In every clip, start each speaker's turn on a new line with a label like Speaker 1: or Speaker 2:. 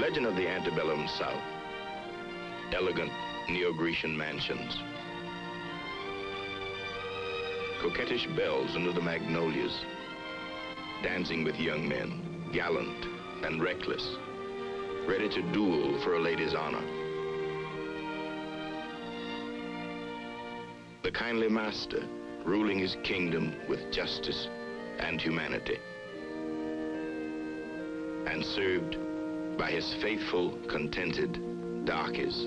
Speaker 1: legend of the antebellum South. Elegant Neo-Grecian mansions. Coquettish belles under the magnolias. Dancing with young men, gallant and reckless, ready to duel for a lady's honor. The kindly master ruling his kingdom with justice and humanity, and served by his faithful, contented darkies.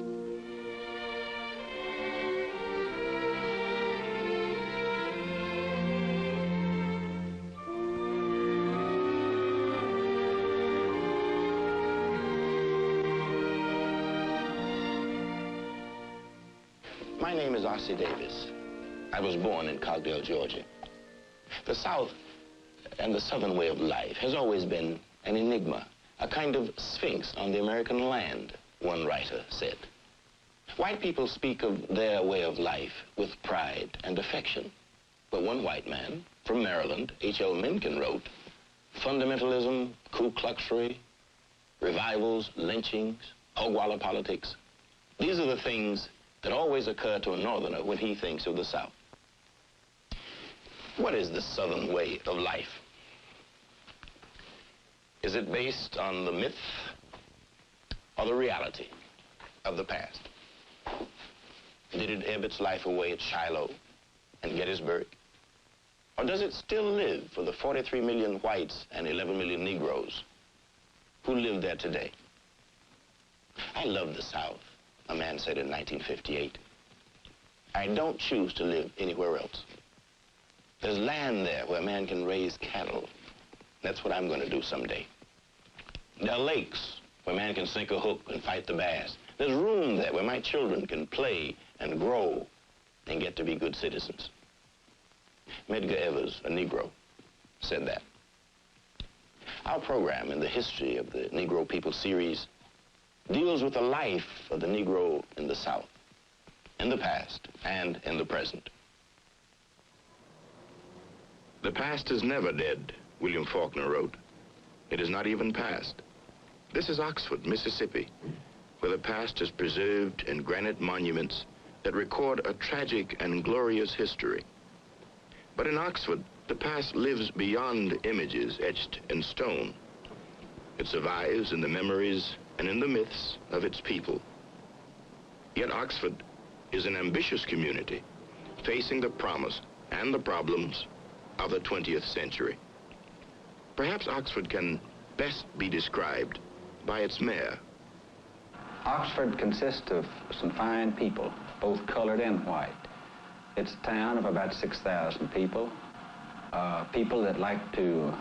Speaker 2: My name is Ossie Davis. I was born in Cogdale, Georgia. The South and the Southern way of life has always been an enigma, a kind of sphinx on the American land, one writer said. White people speak of their way of life with pride and affection. But one white man from Maryland, H.L. Mencken, wrote, fundamentalism, Ku Kluxery, revivals, lynchings, hogwalla politics, these are the things that always occur to a Northerner when he thinks of the South. What is the Southern way of life? Is it based on the myth or the reality of the past? Did it ebb its life away at Shiloh and Gettysburg? Or does it still live for the 43 million whites and 11 million Negroes who live there today? I love the South, a man said in 1958. I don't choose to live anywhere else. There's land there where a man can raise cattle. That's what I'm going to do someday. There are lakes where man can sink a hook and fight the bass. There's room there where my children can play and grow and get to be good citizens. Medgar Evers, a Negro, said that. Our program in the History of the Negro People series deals with the life of the Negro in the South, in the past and in the present.
Speaker 1: The past is never dead, William Faulkner wrote. It is not even past. This is Oxford, Mississippi, where the past is preserved in granite monuments that record a tragic and glorious history. But in Oxford, the past lives beyond images etched in stone. It survives in the memories and in the myths of its people. Yet Oxford is an ambitious community facing the promise and the problems of the 20th century. Perhaps Oxford can best be described by its mayor.
Speaker 3: Oxford consists of some fine people, both colored and white. It's a town of about 6,000 people, people that like to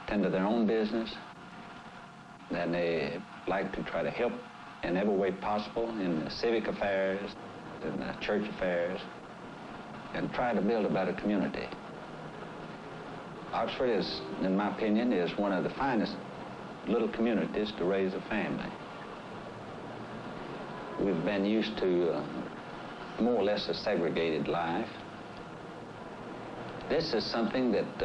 Speaker 3: tend to their own business, and they like to try to help in every way possible in the civic affairs, in the church affairs, and try to build a better community. Oxford is, in my opinion, is one of the finest little communities to raise a family. We've been used to more or less a segregated life. This is something that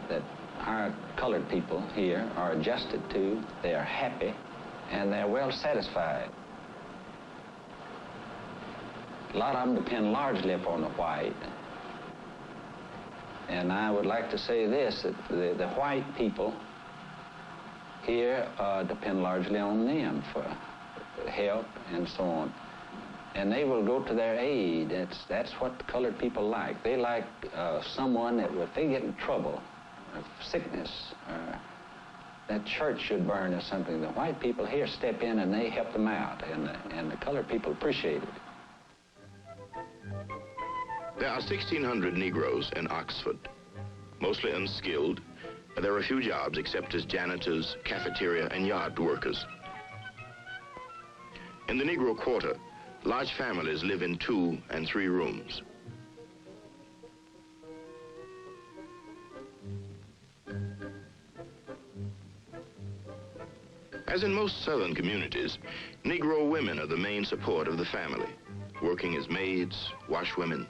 Speaker 3: that our colored people here are adjusted to. They are happy and they're well satisfied. A lot of them depend largely upon the white. And I would like to say this, that the white people here depend largely on them for help and so on. And they will go to their aid. That's what the colored people like. They like someone that if they get in trouble, or sickness, or that church should burn or something, the white people here step in and they help them out, and the colored people appreciate it.
Speaker 1: There are 1,600 Negroes in Oxford, mostly unskilled. There are few jobs except as janitors, cafeteria, and yard workers. In the Negro quarter, large families live in 2 and 3 rooms. As in most Southern communities, Negro women are the main support of the family, working as maids, washwomen,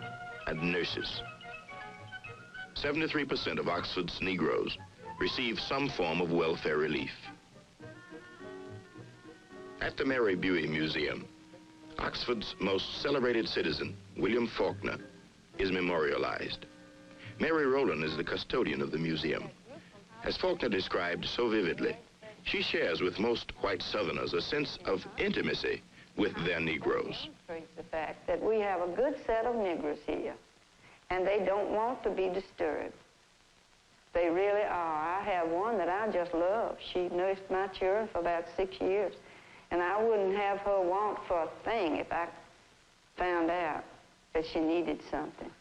Speaker 1: and nurses. 73% of Oxford's Negroes receive some form of welfare relief. At the Mary Buey Museum, Oxford's most celebrated citizen, William Faulkner, is memorialized. Mary Rowland is the custodian of the museum. As Faulkner described so vividly, she shares with most white Southerners a sense of intimacy with their Negroes.
Speaker 4: The fact that we have a good set of Negroes here, and they don't want to be disturbed. They really are. I have one that I just love. She nursed my children for about 6 years, and I wouldn't have her want for a thing if I found out that she needed something.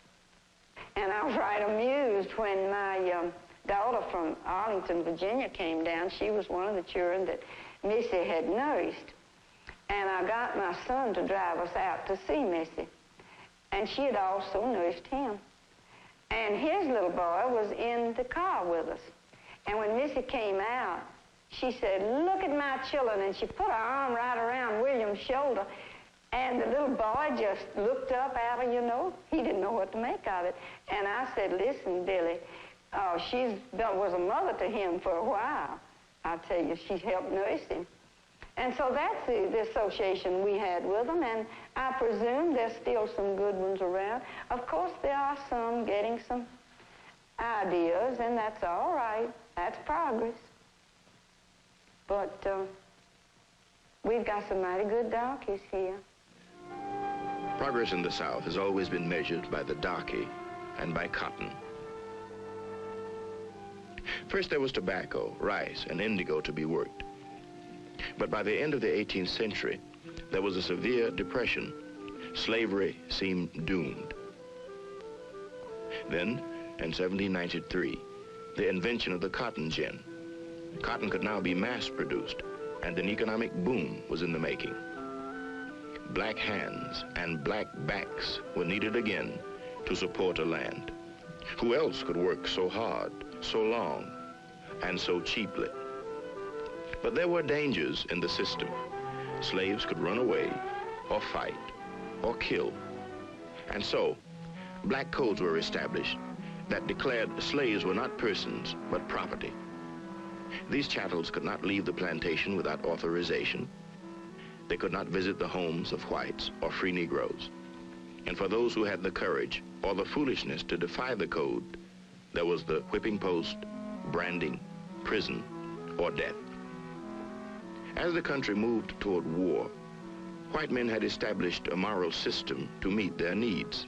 Speaker 4: And I was right amused when my daughter from Arlington, Virginia came down. She was one of the children that Missy had nursed. And I got my son to drive us out to see Missy. And she had also nursed him. And his little boy was in the car with us. And when Missy came out, she said, "Look at my children." And she put her arm right around William's shoulder. And the little boy just looked up at her, you know. He didn't know what to make of it. And I said, "Listen, Billy, she was a mother to him for a while. I tell you, she helped nurse him." And so that's the association we had with them, and I presume there's still some good ones around. Of course, there are some getting some ideas, and that's all right. That's progress. But we've got some mighty good darkies here.
Speaker 1: Progress in the South has always been measured by the darky and by cotton. First there was tobacco, rice, and indigo to be worked. But by the end of the 18th century, there was a severe depression. Slavery seemed doomed. Then, in 1793, the invention of the cotton gin. Cotton could now be mass-produced, and an economic boom was in the making. Black hands and black backs were needed again to support a land. Who else could work so hard, so long, and so cheaply? But there were dangers in the system. Slaves could run away, or fight, or kill. And so, black codes were established that declared slaves were not persons, but property. These chattels could not leave the plantation without authorization. They could not visit the homes of whites or free Negroes. And for those who had the courage or the foolishness to defy the code, there was the whipping post, branding, prison, or death. As the country moved toward war, white men had established a moral system to meet their needs.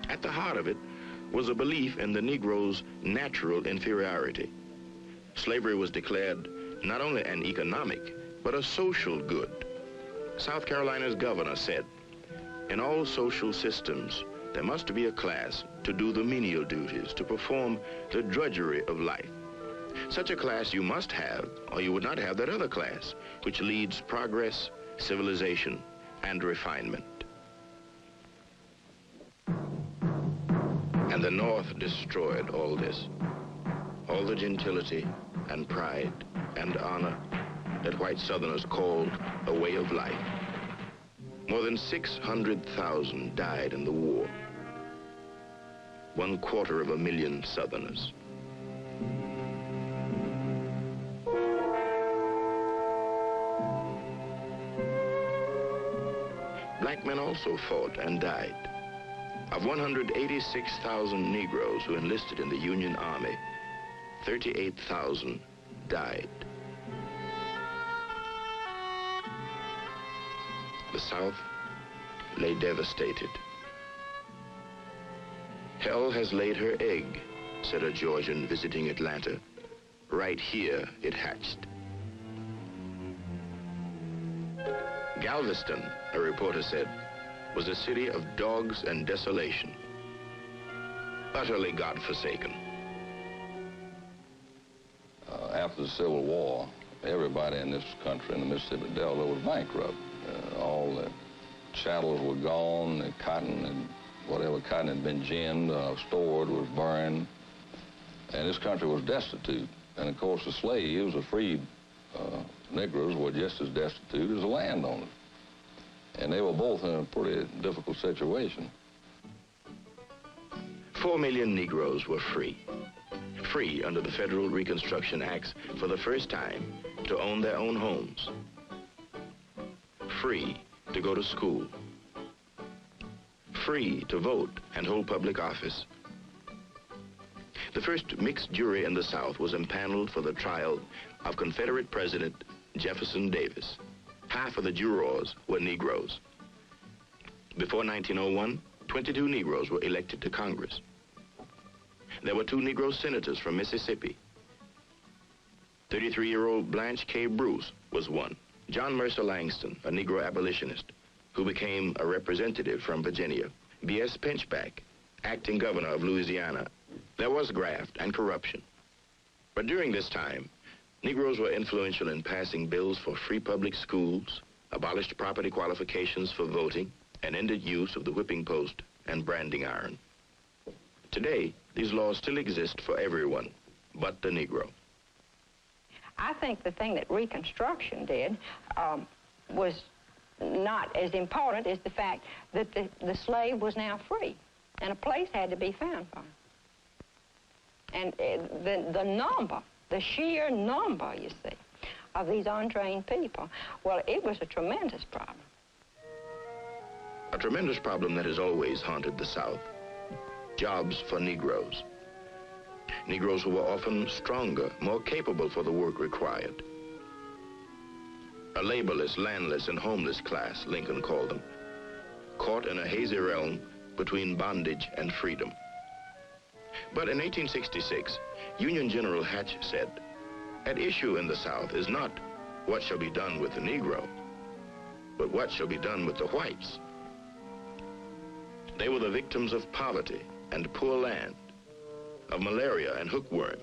Speaker 1: At the heart of it was a belief in the Negro's natural inferiority. Slavery was declared not only an economic, but a social good. South Carolina's governor said, "In all social systems, there must be a class to do the menial duties, to perform the drudgery of life. Such a class you must have, or you would not have that other class, which leads progress, civilization, and refinement." And the North destroyed all this, all the gentility and pride and honor that white Southerners called a way of life. More than 600,000 died in the war. 250,000 Southerners. Black men also fought and died. Of 186,000 Negroes who enlisted in the Union Army, 38,000 died. The South lay devastated. "Hell has laid her egg," said a Georgian visiting Atlanta. "Right here it hatched." Galveston, a reporter said, was a city of dogs and desolation, utterly God-forsaken.
Speaker 5: After the Civil War, everybody in this country, in the Mississippi Delta, was bankrupt. All the chattels were gone, the cotton, and whatever cotton had been ginned, stored, was burned, and this country was destitute. And of course, the slaves, the freed Negroes, were just as destitute as the landowners. And they were both in a pretty difficult situation.
Speaker 1: 4 million Negroes were free. Free under the Federal Reconstruction Acts for the first time to own their own homes. free to go to school, free to vote and hold public office. The first mixed jury in the South was impaneled for the trial of Confederate President Jefferson Davis. Half of the jurors were Negroes. Before 1901, 22 Negroes were elected to Congress. There were 2 Negro senators from Mississippi. 33-year-old Blanche K. Bruce was one. John Mercer Langston, a Negro abolitionist, who became a representative from Virginia. B.S. Pinchback, acting governor of Louisiana. There was graft and corruption. But during this time, Negroes were influential in passing bills for free public schools, abolished property qualifications for voting, and ended use of the whipping post and branding iron. Today, these laws still exist for everyone but the Negro.
Speaker 4: I think the thing that Reconstruction did was not as important as the fact that the slave was now free, and a place had to be found for him. And the number, the sheer number, you see, of these untrained people, well, it was a tremendous problem.
Speaker 1: A tremendous problem that has always haunted the South. Jobs for Negroes. Negroes who were often stronger, more capable for the work required. A laborless, landless, and homeless class, Lincoln called them, caught in a hazy realm between bondage and freedom. But in 1866, Union General Hatch said, "At issue in the South is not what shall be done with the Negro, but what shall be done with the whites." They were the victims of poverty and poor land, of malaria and hookworm,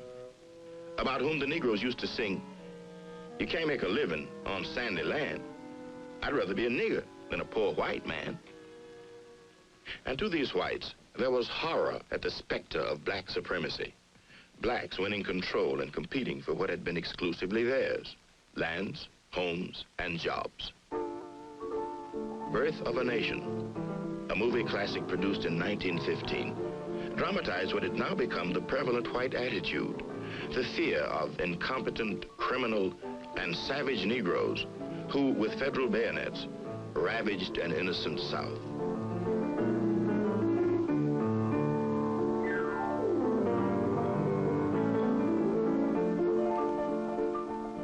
Speaker 1: about whom the Negroes used to sing, "You can't make a living on sandy land. I'd rather be a nigger than a poor white man." And to these whites, there was horror at the specter of black supremacy, blacks winning control and competing for what had been exclusively theirs, lands, homes, and jobs. Birth of a Nation, a movie classic produced in 1915, dramatized what had now become the prevalent white attitude, the fear of incompetent, criminal, and savage Negroes who, with federal bayonets, ravaged an innocent South.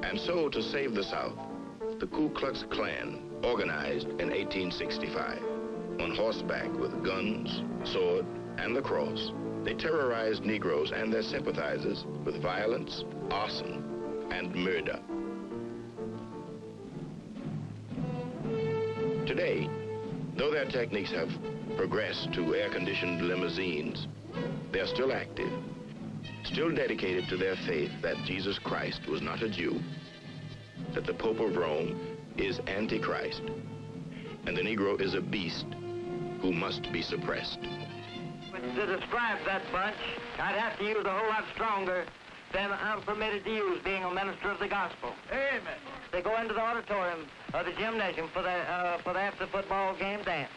Speaker 1: And so, to save the South, the Ku Klux Klan organized in 1865. On horseback with guns, sword, and the cross, they terrorized Negroes and their sympathizers with violence, arson, and murder. Today, though their techniques have progressed to air-conditioned limousines, they are still active, still dedicated to their faith that Jesus Christ was not a Jew, that the Pope of Rome is Antichrist, and the Negro is a beast who must be suppressed.
Speaker 6: To describe that bunch, I'd have to use a whole lot stronger than I'm permitted to use, being a minister of the gospel. Amen. They go into the auditorium of the gymnasium for the after football game dance.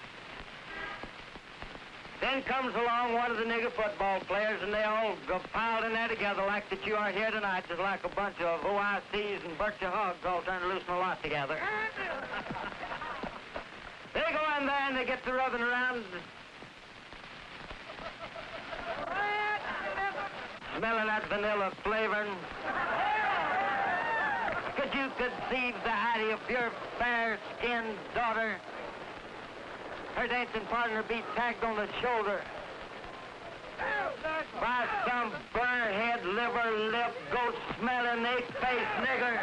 Speaker 6: Then comes along one of the nigger football players, and they all go piled in there together like that you are here tonight, just like a bunch of OICs and Berkshire hogs all trying to loosen a lot together. They go in there and they get to rubbing around, smelling that vanilla flavoring. Could you conceive the idea of your fair-skinned daughter, her dancing partner be tagged on the shoulder by some burr-head, liver-lip, goat-smelling, eight-faced nigger?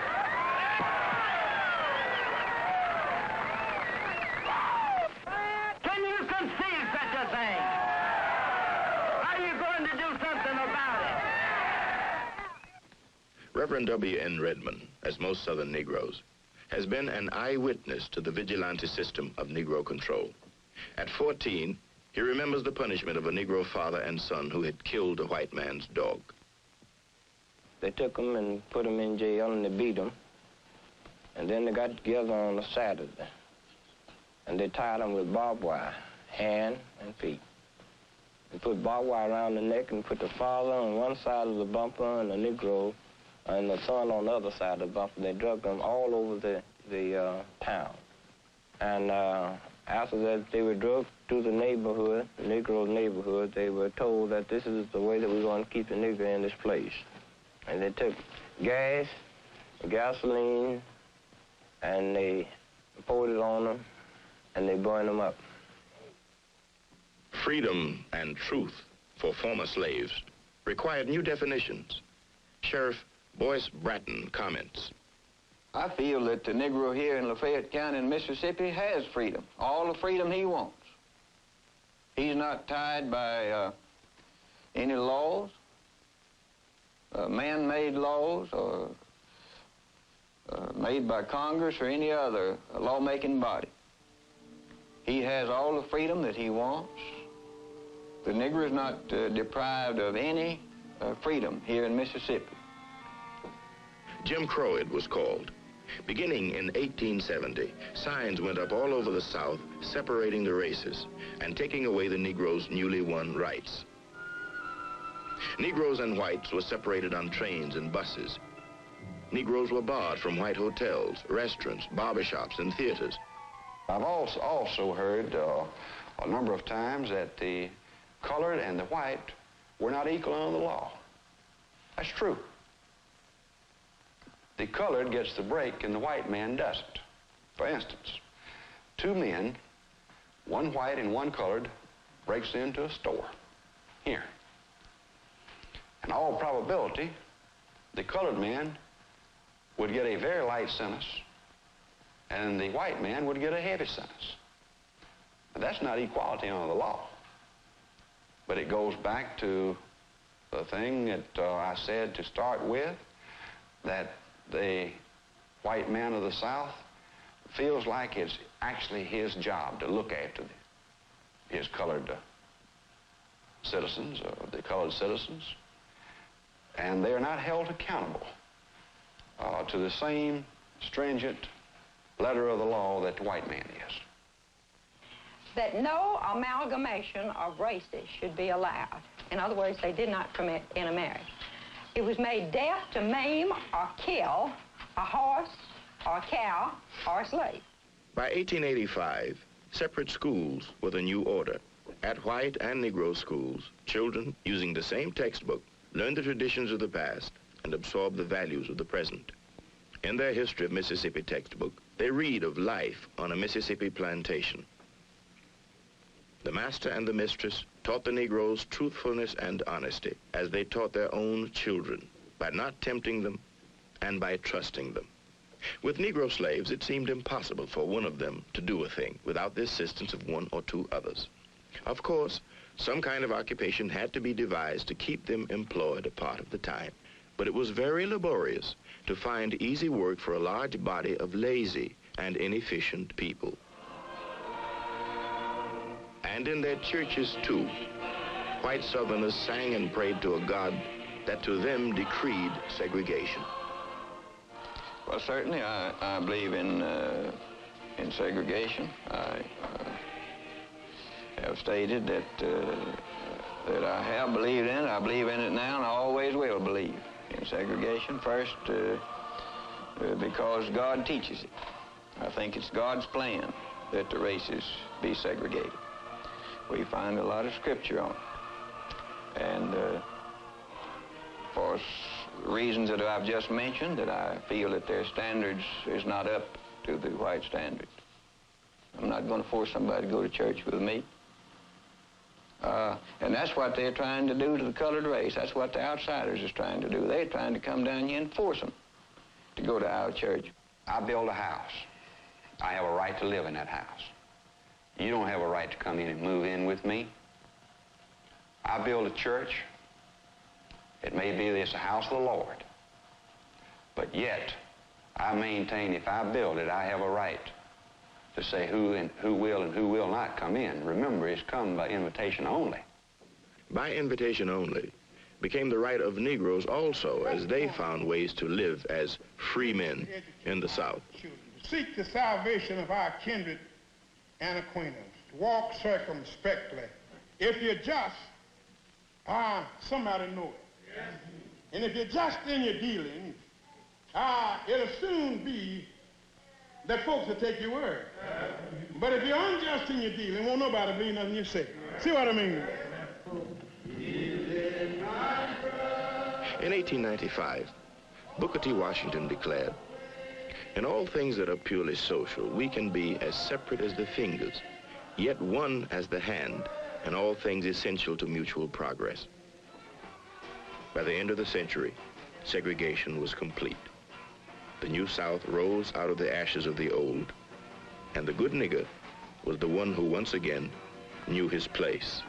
Speaker 6: Can you conceive such a thing? Are you going to do something about it?
Speaker 1: Reverend W.N. Redmond, as most Southern Negroes, has been an eyewitness to the vigilante system of Negro control. At 14, he remembers the punishment of a Negro father and son who had killed a white man's dog.
Speaker 7: They took him and put him in jail, and they beat him. And then they got together on a Saturday, and they tied him with barbed wire, hand and feet. They put barbed wire around the neck and put the father on one side of the bumper and the Negro and the son on the other side of the bumper. They drug them all over the town. And after that, they were drove to the neighborhood, the Negro neighborhood. They were told that this is the way that we're going to keep the Negro in this place. And they took gas, gasoline, and they poured it on them, and they burned them up.
Speaker 1: Freedom and truth for former slaves required new definitions. Sheriff Boyce Bratton comments.
Speaker 3: I feel that the Negro here in Lafayette County in Mississippi has freedom, all the freedom he wants. He's not tied by any laws, man-made laws, or made by Congress or any other lawmaking body. He has all the freedom that he wants. The Negro is not deprived of any freedom here in Mississippi.
Speaker 1: Jim Crow, it was called. Beginning in 1870, signs went up all over the South separating the races and taking away the Negroes' newly won rights. Negroes and whites were separated on trains and buses. Negroes were barred from white hotels, restaurants, barbershops, and theaters.
Speaker 3: I've also heard a number of times that the colored and the white were not equal under the law. That's true. The colored gets the break and the white man doesn't. For instance, two men, one white and one colored, breaks into a store here. In all probability, the colored man would get a very light sentence and the white man would get a heavy sentence. Now, that's not equality under the law. But it goes back to the thing that I said to start with, that the white man of the South feels like it's actually his job to look after his colored citizens, or the colored citizens, and they're not held accountable to the same stringent letter of the law that the white man is.
Speaker 8: That no amalgamation of races should be allowed. In other words, they did not permit intermarriage. It was made death to maim or kill a horse or a cow or a slave.
Speaker 1: By 1885, separate schools were the new order. At white and Negro schools, children, using the same textbook, learned the traditions of the past and absorbed the values of the present. In their History of Mississippi textbook, they read of life on a Mississippi plantation. The master and the mistress taught the Negroes truthfulness and honesty as they taught their own children, by not tempting them and by trusting them. With Negro slaves, it seemed impossible for one of them to do a thing without the assistance of one or two others. Of course, some kind of occupation had to be devised to keep them employed a part of the time, but it was very laborious to find easy work for a large body of lazy and inefficient people. And in their churches, too, white Southerners sang and prayed to a God that to them decreed segregation.
Speaker 3: Well, certainly, I believe in segregation. I have stated that I have believed in it. I believe in it now, and I always will believe in segregation. First, because God teaches it. I think it's God's plan that the races be segregated. We find a lot of scripture on it. And for reasons that I've just mentioned, that I feel that their standards is not up to the white standard. I'm not going to force somebody to go to church with me. And that's what they're trying to do to the colored race. That's what the outsiders is trying to do. They're trying to come down here and force them to go to our church. I build a house. I have a right to live in that house. You don't have a right to come in and move in with me. I build a church. It may be this a house of the Lord. But yet, I maintain if I build it, I have a right to say who will and who will not come in. Remember, it's come by invitation only.
Speaker 1: By invitation only became the right of Negroes also, as they found ways to live as free men in the South.
Speaker 9: Seek the salvation of our kindred and acquaintance, to walk circumspectly. If you're just, somebody know it. And if you're just in your dealings, it'll soon be that folks will take your word. But if you're unjust in your dealing, won't nobody believe nothing you say. See what I mean?
Speaker 1: In 1895, Booker T. Washington declared, "In all things that are purely social, we can be as separate as the fingers, yet one as the hand, and all things essential to mutual progress." By the end of the century, segregation was complete. The New South rose out of the ashes of the old, and the good nigger was the one who once again knew his place.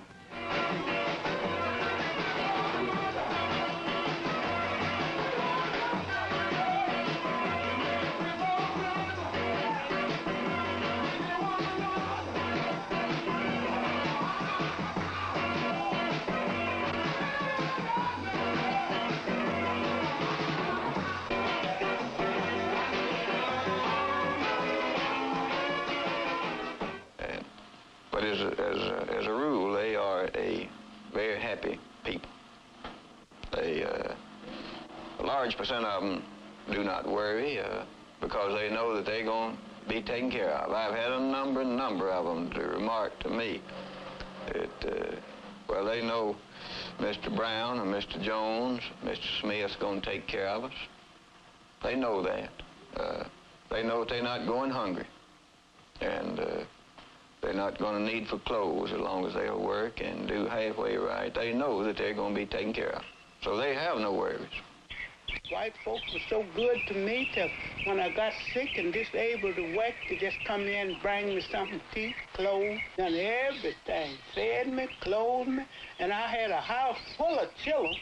Speaker 10: But as a rule, they are a very happy people. A large percent of them do not worry because they know that they're going to be taken care of. I've had a number of them to remark to me that, well, they know Mr. Brown and Mr. Jones, Mr. Smith's going to take care of us. They know that. They know that they're not going hungry. And they're not going to need for clothes as long as they'll work and do halfway right. They know that they're going to be taken care of. So they have no worries.
Speaker 11: White folks were so good to me till when I got sick and disabled to work, they just come in and bring me something to eat, clothes, done everything. Fed me, clothed me, and I had a house full of children,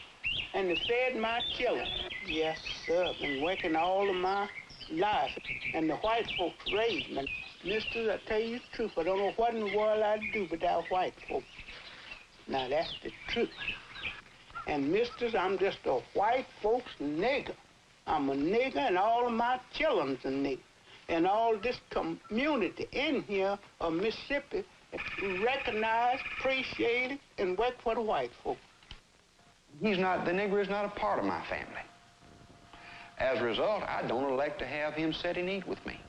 Speaker 11: and they fed my children. Yes, sir, I've been working all of my life, and the white folks raised me. Misters, I tell you the truth, I don't know what in the world I'd do without white folks. Now, that's the truth. And misters, I'm just a white folks nigger. I'm a nigger, and all of my children's a nigger. And all this community in here of Mississippi recognize, appreciate it, and work for the white folks.
Speaker 3: The Negro is not a part of my family. As a result, I don't elect to have him sit and eat with me.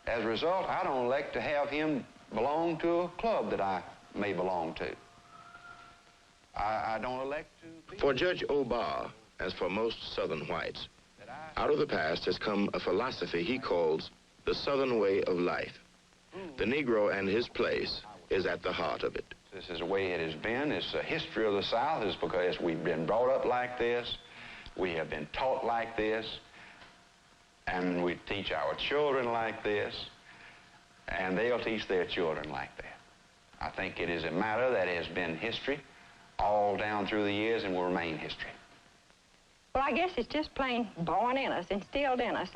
Speaker 3: As a result, I don't elect to have him belong to a club that I may belong to. I don't elect to...
Speaker 1: For Judge Obar, as for most Southern whites, out of the past has come a philosophy he calls the Southern way of life. The Negro and his place is at the heart of it.
Speaker 3: This is the way it has been. It's the history of the South. It's because we've been brought up like this. We have been taught like this. And we teach our children like this. And they'll teach their children like that. I think it is a matter that has been history all down through the years and will remain history.
Speaker 8: Well, I guess it's just plain born in us, instilled in us.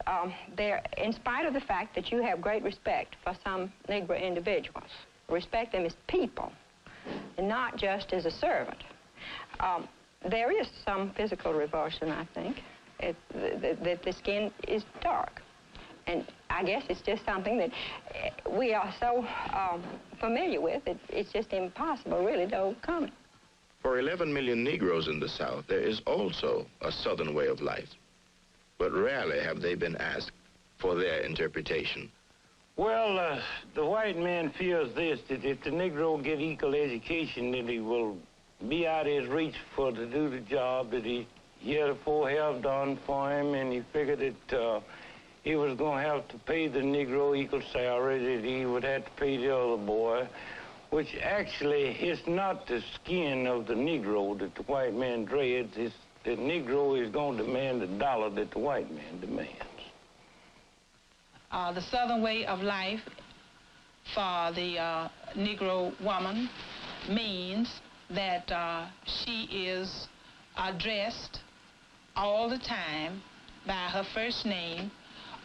Speaker 8: In spite of the fact that you have great respect for some Negro individuals, respect them as people, and not just as a servant. There is some physical revulsion, I think, that the skin is dark. And I guess it's just something that we are so familiar with, it's just impossible, really, to overcome it.
Speaker 1: For 11 million Negroes in the South, there is also a Southern way of life. But rarely have they been asked for their interpretation.
Speaker 12: Well, the white man fears this, that if the Negro get equal education, that he will be out of his reach to do the job that he heretofore have done for him, and he figured that he was going to have to pay the Negro equal salary that he would have to pay the other boy, which actually is not the skin of the Negro that the white man dreads. It's the Negro is going to demand the dollar that the white man demands.
Speaker 13: The Southern way of life for the Negro woman means that she is addressed all the time by her first name,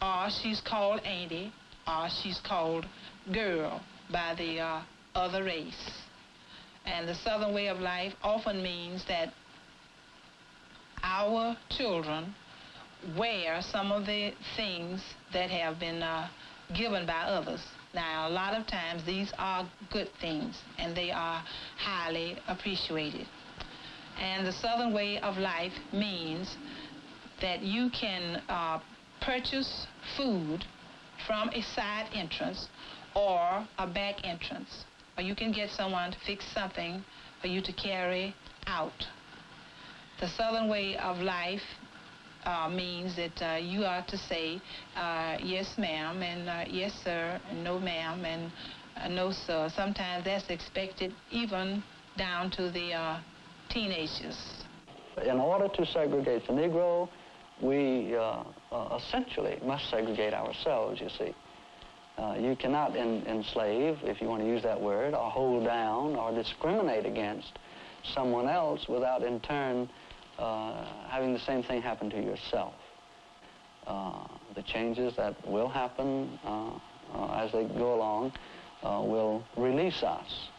Speaker 13: or she's called auntie, or she's called girl by the other race. And the Southern way of life often means that our children wear some of the things that have been given by others. Now, a lot of times these are good things and they are highly appreciated. And the Southern way of life means that you can purchase food from a side entrance or a back entrance, or you can get someone to fix something for you to carry out. The Southern way of life means that you are to say yes ma'am and yes sir and no ma'am and no sir. Sometimes that's expected even down to the teenagers.
Speaker 3: In order to segregate the Negro, we essentially must segregate ourselves, you see. You cannot enslave, if you want to use that word, or hold down or discriminate against someone else without in turn having the same thing happen to yourself. The changes that will happen as they go along will release us,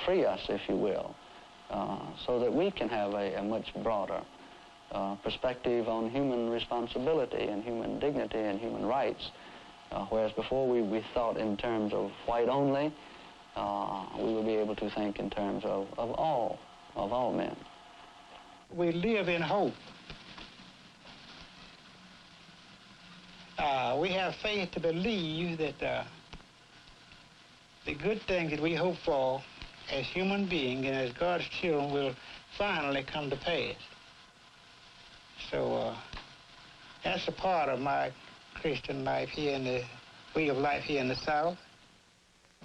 Speaker 3: free us, if you will, so that we can have a much broader perspective on human responsibility and human dignity and human rights. Whereas before we thought in terms of white only, we will be able to think in terms of all men.
Speaker 11: We live in hope. We have faith to believe that the good things that we hope for as human beings and as God's children will finally come to pass. So that's a part of my Christian life here in the way of life here in the South.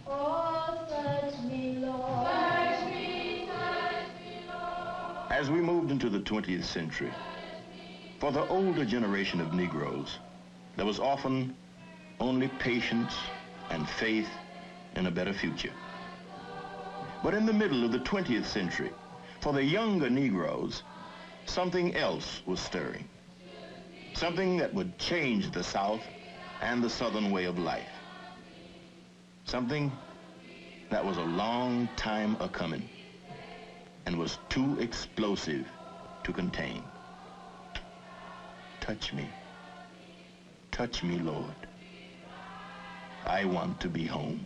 Speaker 14: Oh, touch me, Lord. Touch me, Lord.
Speaker 1: As we moved into the 20th century, for the older generation of Negroes, there was often only patience and faith in a better future. But in the middle of the 20th century, for the younger Negroes, something else was stirring. Something that would change the South and the Southern way of life. Something that was a long time a-coming and was too explosive to contain. Touch me, Lord. I want to be home.